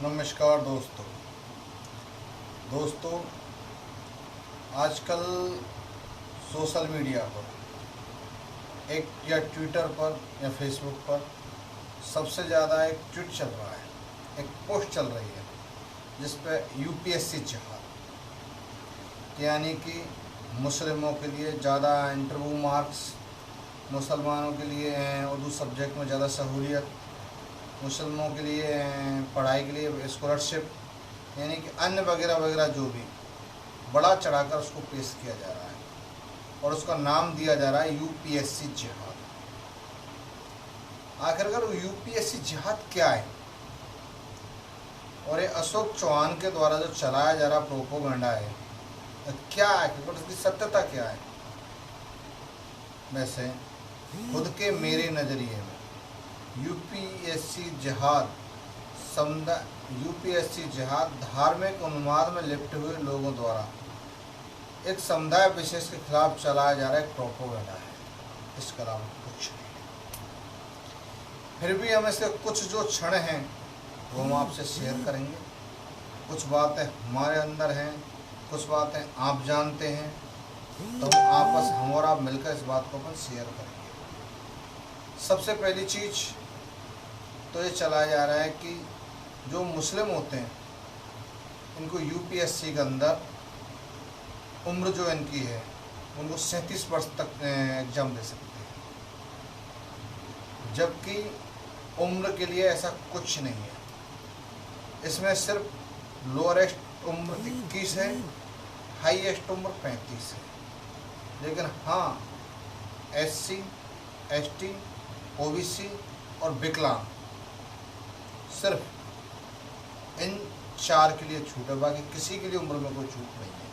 नमस्कार दोस्तों आजकल सोशल मीडिया पर एक या ट्विटर पर या फेसबुक पर सबसे ज़्यादा एक ट्वीट चल रहा है, एक पोस्ट चल रही है जिस पे यूपीएससी जिहाद यानी कि मुस्लिमों के लिए ज़्यादा इंटरव्यू मार्क्स, मुसलमानों के लिए उर्दू सब्जेक्ट में ज़्यादा सहूलियत, मुसलमानों के लिए पढ़ाई के लिए स्कॉलरशिप, यानी कि अन्य वगैरह वगैरह जो भी बड़ा चढ़ाकर उसको पेश किया जा रहा है और उसका नाम दिया जा रहा है यूपीएससी जिहाद। आखिरकार यूपीएससी जिहाद क्या है और ये अशोक चौहान के द्वारा जो चलाया जा रहा प्रोपोगंडा है क्या है, क्योंकि उसकी सत्यता क्या है। वैसे खुद के मेरे नज़रिए में यूपीएससी जिहाद धार्मिक उन्माद में लिप्त हुए लोगों द्वारा एक समुदाय विशेष के खिलाफ चलाया जा रहा एक प्रोपोगंडा है, इसके अलावा कुछ नहीं। फिर भी हम इसके कुछ जो क्षण हैं वो हम आपसे शेयर करेंगे। कुछ बातें हमारे अंदर हैं, कुछ बातें आप जानते हैं, तो हम और आप मिलकर इस बात को अपन शेयर करेंगे। सबसे पहली चीज़ तो ये चलाया जा रहा है कि जो मुस्लिम होते हैं इनको यूपीएससी के अंदर उम्र जो इनकी है उनको 37 वर्ष तक एग्ज़ाम दे सकते हैं, जबकि उम्र के लिए ऐसा कुछ नहीं है। इसमें सिर्फ लोअरेस्ट उम्र 21 है, हाईएस्ट उम्र 35 है। लेकिन हाँ, एससी, एसटी, ओबीसी और विकलांग सिर्फ इन 4 के लिए छूट है, बाकी किसी के लिए उम्र में कोई छूट नहीं है।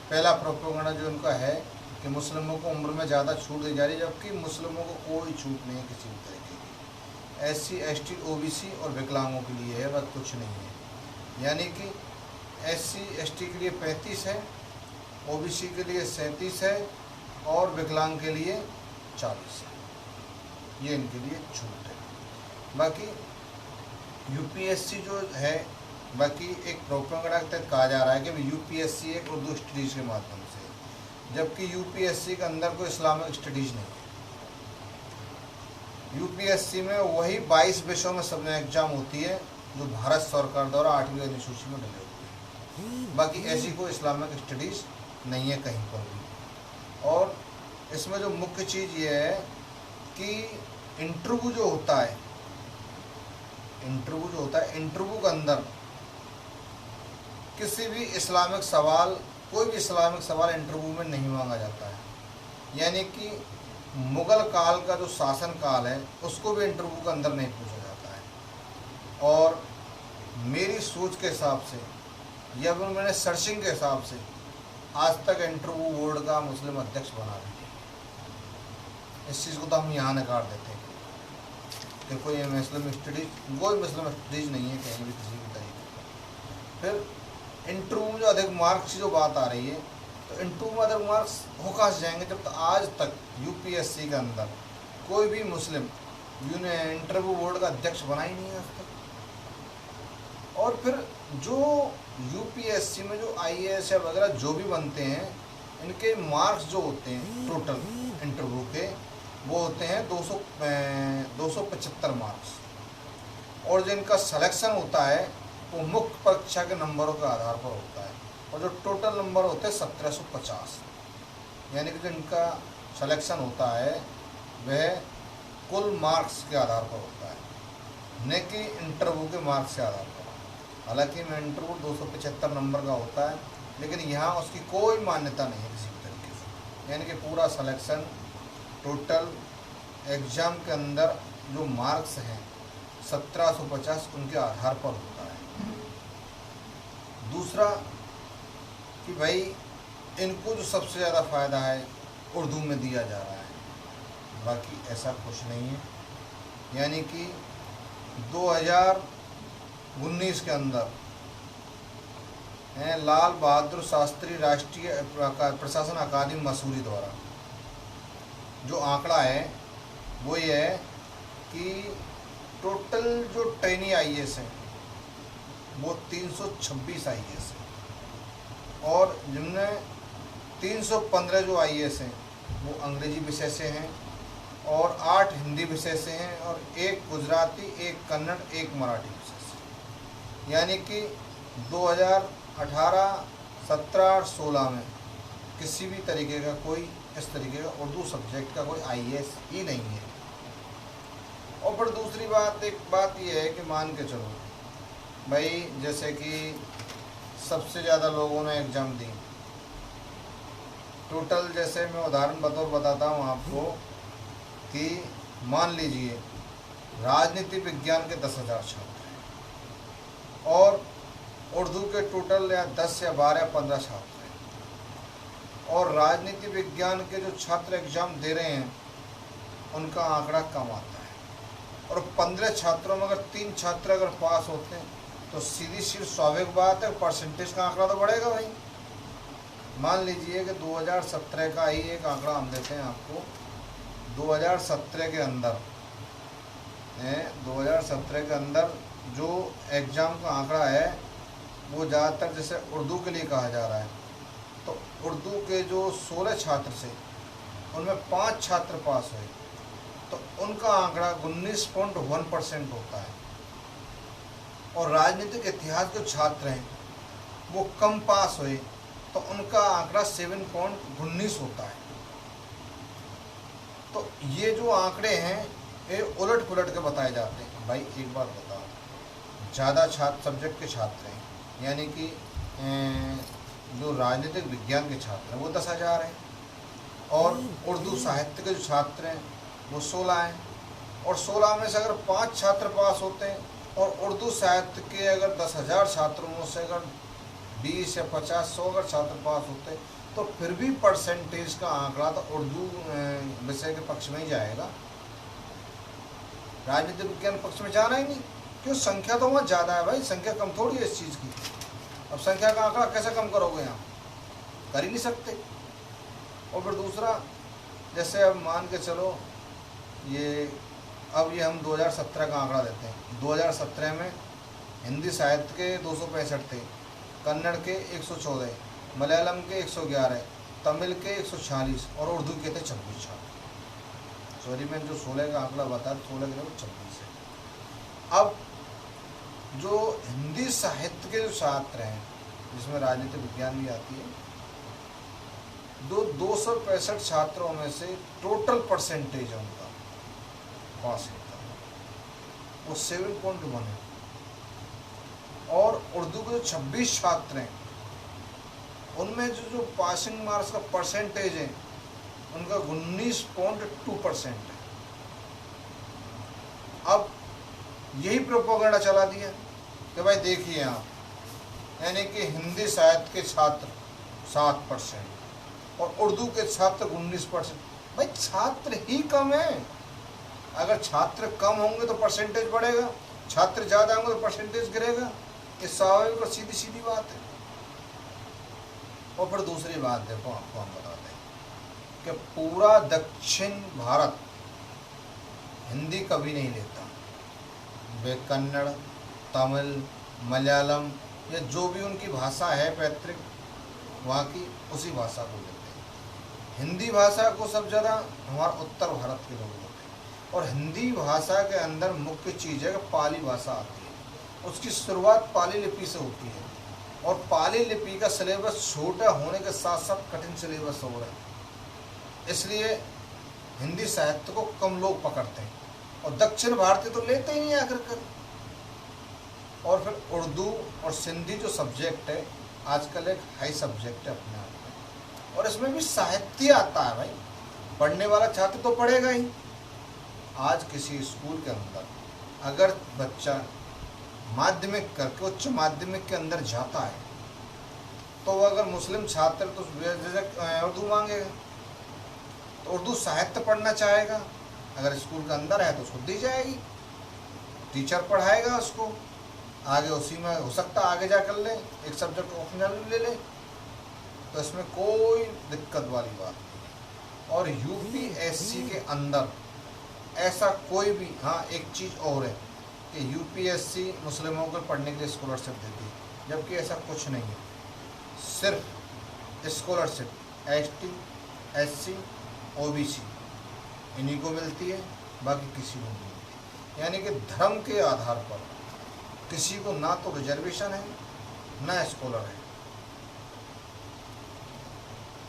पहला प्रोपोगंडा जो उनका है कि मुस्लिमों को उम्र में ज़्यादा छूट दी जा रही है, जबकि मुस्लिमों को कोई छूट नहीं है किसी भी तरीके की। एससी, एसटी, ओबीसी और विकलांगों के लिए है, बस कुछ नहीं है। यानी कि एससी, एसटी के लिए 35 है, ओबीसी के लिए 37 है और विकलांग के लिए 40 है। ये इनके लिए छूट है। बाकी यूपीएससी जो है, बाकी एक प्रोपोगंडा के तहत कहा जा रहा है कि यूपीएससी एक उर्दू स्टडीज़ के माध्यम से, जबकि यूपीएससी के अंदर कोई इस्लामिक स्टडीज़ नहीं है। यूपीएससी में वही 22 विषयों में सब एग्जाम होती है जो भारत सरकार द्वारा 8वीं अनुसूची में डले हुए हैं। बाकी ऐसी कोई इस्लामिक स्टडीज़ नहीं है कहीं पर भी। और इसमें जो मुख्य चीज़ ये है कि इंटरव्यू जो होता है, इंटरव्यू के अंदर किसी भी इस्लामिक सवाल, कोई भी इस्लामिक सवाल इंटरव्यू में नहीं मांगा जाता है। यानी कि मुग़ल काल का जो शासन काल है उसको भी इंटरव्यू के अंदर नहीं पूछा जाता है। और मेरी सोच के हिसाब से या फिर मैंने सर्चिंग के हिसाब से आज तक इंटरव्यू बोर्ड का मुस्लिम अध्यक्ष बना नहीं। इस चीज़ को तो हम यहाँ नकार देते हैं कि कोई मुस्लिम स्टडीज़ नहीं है कहीं भी किसी भी तरीके का। फिर इंटरव्यू में जो अधिक मार्क्स की जो बात आ रही है, तो इंटरव्यू में अधिक मार्क्स हो कहाँ से जाएंगे जब तक आज तक यूपीएससी के अंदर कोई भी मुस्लिम इंटरव्यू बोर्ड का अध्यक्ष बना ही नहीं है आज तक। और फिर जो यूपीएससी में जो आईएएस या वगैरह जो भी बनते हैं, इनके मार्क्स जो होते हैं टोटल इंटरव्यू के, वो होते हैं 275 मार्क्स। और जो इनका सिलेक्शन होता है वो मुख्य परीक्षा के नंबरों के आधार पर होता है, और जो टोटल नंबर होते हैं 1750। यानी कि जो इनका सिलेक्शन होता है वह कुल मार्क्स के आधार पर होता है, न कि इंटरव्यू के मार्क्स के आधार पर। हालांकि में इंटरव्यू 275 नंबर का होता है, लेकिन यहाँ उसकी कोई मान्यता नहीं है किसी भी तरीके से। यानी कि पूरा सिलेक्शन टोटल एग्ज़ाम के अंदर जो मार्क्स हैं 1750 उनके आधार पर होता है। दूसरा कि भाई इनको जो सबसे ज़्यादा फ़ायदा है उर्दू में दिया जा रहा है, बाकी ऐसा कुछ नहीं है। यानी कि 2019 के अंदर लाल बहादुर शास्त्री राष्ट्रीय प्रशासन अकादमी मसूरी द्वारा जो आंकड़ा है वो ये है कि टोटल जो ट्रेनी आईएएस हैं वो 326 IAS है, और जिनमें 315 जो IAS हैं वो अंग्रेजी विषय से हैं, और 8 हिंदी विषय से हैं, और 1 गुजराती, 1 कन्नड़, 1 मराठी विषय से। यानी कि 2018, 17 और 16 में किसी भी तरीके का कोई इस तरीके का उर्दू सब्जेक्ट का कोई IAS ही नहीं है। और फिर दूसरी बात, एक बात ये है कि मान के चलो भाई, जैसे कि सबसे ज़्यादा लोगों ने एग्ज़ाम दी, टोटल जैसे मैं उदाहरण बतौर बताता हूँ आपको कि मान लीजिए राजनीति विज्ञान के 10,000 छात्र हैं, और उर्दू के टोटल या 10 या 12 या 15 छात्र हैं, और राजनीति विज्ञान के जो छात्र एग्ज़ाम दे रहे हैं उनका आंकड़ा कम आता है, और 15 छात्रों में अगर 3 छात्र अगर पास होते हैं तो सीधी स्वाभाविक बात है परसेंटेज का आंकड़ा तो बढ़ेगा भाई। मान लीजिए कि 2017 का ही एक आंकड़ा हम देते हैं आपको। 2017 के अंदर 2017 के अंदर जो एग्ज़ाम का आंकड़ा है वो ज़्यादातर जैसे उर्दू के लिए कहा जा रहा है, तो उर्दू के जो 16 छात्र थे उनमें 5 छात्र पास हुए, तो उनका आंकड़ा 19.1% होता है। और राजनीतिक इतिहास के छात्र हैं वो कम पास हुए तो उनका आंकड़ा 7.19 होता है। तो ये जो आंकड़े हैं ये उलट पुलट के बताए जाते हैं। भाई एक बात बताओ, ज़्यादा छात्र सब्जेक्ट के छात्र हैं, यानी कि जो राजनीतिक विज्ञान के छात्र हैं वो 10,000 हैं, और उर्दू साहित्य के जो छात्र हैं वो 16 हैं, और 16 में से अगर 5 छात्र पास होते हैं, और उर्दू साहित्य के अगर 10,000 छात्रों में से अगर 20 या 50, 100 अगर छात्र पास होते हैं तो फिर भी परसेंटेज का आंकड़ा तो उर्दू विषय के पक्ष में ही जाएगा, राजनीतिक विज्ञान पक्ष में जाना ही नहीं। क्यों? संख्या तो वहाँ ज़्यादा है भाई, संख्या कम थोड़ी है इस चीज़ की। अब संख्या का आंकड़ा कैसे कम करोगे? यहाँ कर ही नहीं सकते। और फिर दूसरा, जैसे अब मान के चलो अब ये हम 2017 का आंकड़ा देते हैं। 2017 में हिंदी साहित्य के 265 थे, कन्नड़ के 114, मलयालम के 111, तमिल के 146 और उर्दू के थे 26 छात्र। सॉरी, मैं जो 16 का आंकड़ा बता 16 के 26 है। अब जो हिंदी साहित्य के जो छात्र हैं जिसमें राजनीतिक विज्ञान भी आती है, 265 छात्रों में से टोटल परसेंटेज है उनका पास होता है वो 7.1 है, और उर्दू के जो 26 छात्र हैं उनमें जो पासिंग मार्क्स का परसेंटेज है उनका 19.2% है। अब यही प्रोपेगेंडा चला दिया कि भाई देखिए आप, यानी कि हिंदी साहित्य के छात्र 7% और उर्दू के छात्र 19%। भाई छात्र ही कम है, अगर छात्र कम होंगे तो परसेंटेज बढ़ेगा, छात्र ज़्यादा होंगे तो परसेंटेज गिरेगा। ये स्वाभाविक और सीधी सीधी बात है। और फिर दूसरी बात देखो, आपको हम बताते हैं कि पूरा दक्षिण भारत हिंदी कभी नहीं लेता, वे कन्नड़, तमिल, मलयालम या जो भी उनकी भाषा है पैतृक वहाँ की उसी भाषा को लेते हैं। हिंदी भाषा को सब ज़्यादा हमारा उत्तर भारत के लोग लेते हैं, और हिंदी भाषा के अंदर मुख्य चीज़ है कि पाली भाषा आती है, उसकी शुरुआत पाली लिपि से होती है, और पाली लिपि का सिलेबस छोटा होने के साथ साथ कठिन सिलेबस हो रहा है, इसलिए हिंदी साहित्य को कम लोग पकड़ते हैं, और दक्षिण भारतीय तो लेते ही नहीं आकर कर। और फिर उर्दू और सिंधी जो सब्जेक्ट है आजकल एक हाई सब्जेक्ट है अपने आप में, और इसमें भी साहित्य आता है भाई, पढ़ने वाला छात्र तो पढ़ेगा ही। आज किसी स्कूल के अंदर अगर बच्चा माध्यमिक करके उच्च माध्यमिक के अंदर जाता है तो वो अगर मुस्लिम छात्र तो उर्दू मांगेगा, तो उर्दू साहित्य पढ़ना चाहेगा, अगर स्कूल के अंदर है तो उसको दी जाएगी, टीचर पढ़ाएगा उसको, आगे उसी में हो सकता आगे जा कर ले, एक सब्जेक्ट ऑप्शनल ले ले, तो इसमें कोई दिक्कत वाली बात नहीं। और यूपीएससी के अंदर ऐसा कोई भी, हाँ एक चीज़ और है कि यूपीएससी मुस्लिमों को पढ़ने के लिए स्कॉलरशिप देती है, जबकि ऐसा कुछ नहीं है। सिर्फ स्कॉलरशिप एसटी, एससी, ओबीसी इन्हीं को मिलती है, बाकी किसी को नहीं मिलती। यानी कि धर्म के आधार पर किसी को ना तो रिजर्वेशन है ना स्कॉलर है।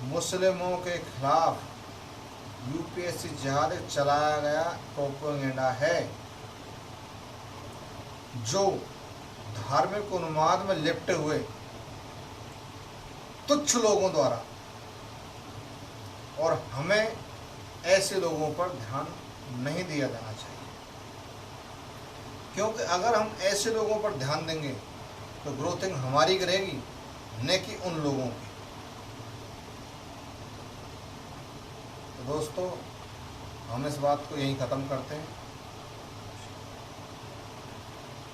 मुस्लिमों के खिलाफ यूपीएससी जिहाद चलाया गया प्रोपेगेंडा है, जो धार्मिक उन्माद में लिपटे हुए तुच्छ लोगों द्वारा, और हमें ऐसे लोगों पर ध्यान नहीं दिया जाना चाहिए, क्योंकि अगर हम ऐसे लोगों पर ध्यान देंगे तो ग्रोथिंग हमारी करेगी, न कि उन लोगों की। तो दोस्तों, हम इस बात को यहीं ख़त्म करते हैं।